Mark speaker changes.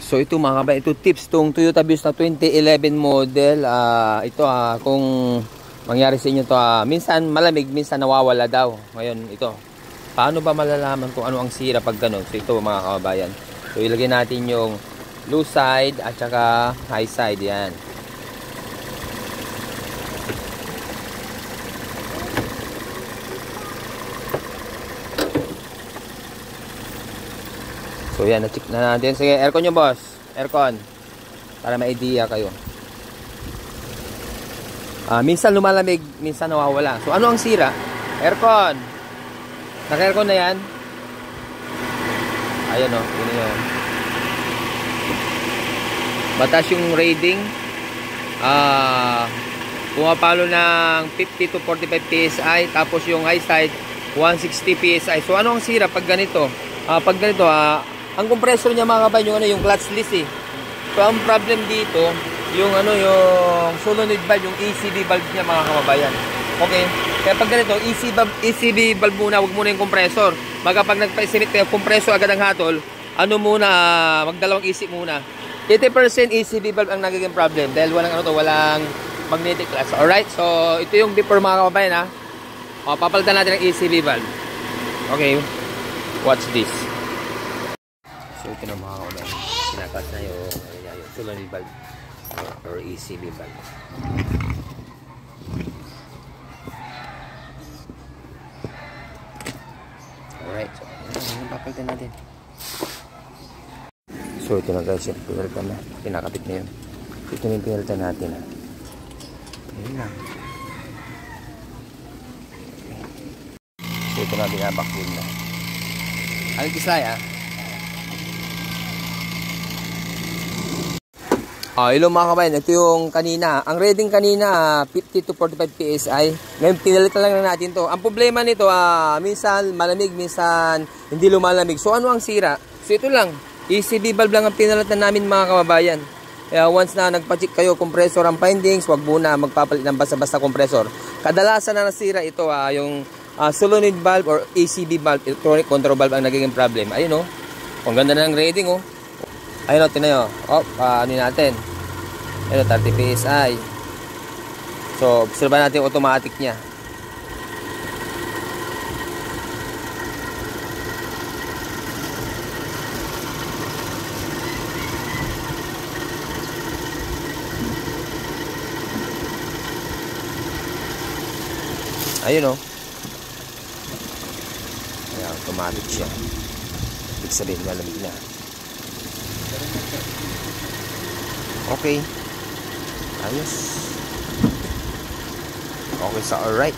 Speaker 1: So ito mga kabay, ito tips tong Toyota Vios na 2011 model. Ito kung mangyari sa inyo to, minsan malamig, minsan nawawala daw. Ngayon ito, paano ba malalaman kung ano ang sira pag ganun? So ito mga kababayan, so ilagay natin yung low side at saka high side, yan. So yan, na-check na natin. Sige, aircon nyo boss, aircon, para may idea kayo. Minsan lumalamig, minsan nawawala. So ano ang sira? Aircon. Naka-aircon na yan. Ayan o, yun yun. Batas yung rating. Pumapalo ng 50 to 45 PSI. Tapos yung high side 160 PSI. So ano ang sira pag ganito? Pag ganito, ang compressor niya mga kabayan, yung clutchless eh. So ang problem dito, yung solenoid valve, yung ECB valve niya mga kababayan. Okay? Kaya pag ganito, ECB valve muna, wag muna yung compressor. Baga pag nagpa-isinit kayo, compressor agad ang hatol, magdalawang isip muna. 80% ECB valve ang nagiging problem dahil walang magnetic clutch. Alright? So ito yung before mga kababayan papalitan natin ang ECB valve. Okay? Watch this. So ito na mga kababayan, sinakas na yung solenoid valve or ECB valve. Alright, so papalitan natin. So ito na guys, yung pinalitan na, pinakapit na yun. Ito na yung pinalitan natin. Ayan lang. So ito na, binabackfill na. Alkisay hello mga kabayan, ito yung kanina. Ang rating kanina 50 to 45 PSI. Ngayon pinalitan lang natin to. Ang problema nito, minsan malamig, minsan hindi lumalamig. So ano ang sira? So ito lang, ECB valve lang ang pinalitan namin mga kababayan. Kaya once na nagpa-check kayo compressor ang findings, wag muna magpapalit ng basta-basta compressor. Kadalasan na nasira ito yung solenoid valve or ECB valve, electronic control valve ang nagiging problem. Ayun ang ganda na ng rating ayun tinayo. Ano natin? Ayun 30 PSI. So, obserbahan natin yung automatic niya. Ayun ayan, automatic siya. Ibig sabihin malamig na. Okay. Ayos. Okay sa alright.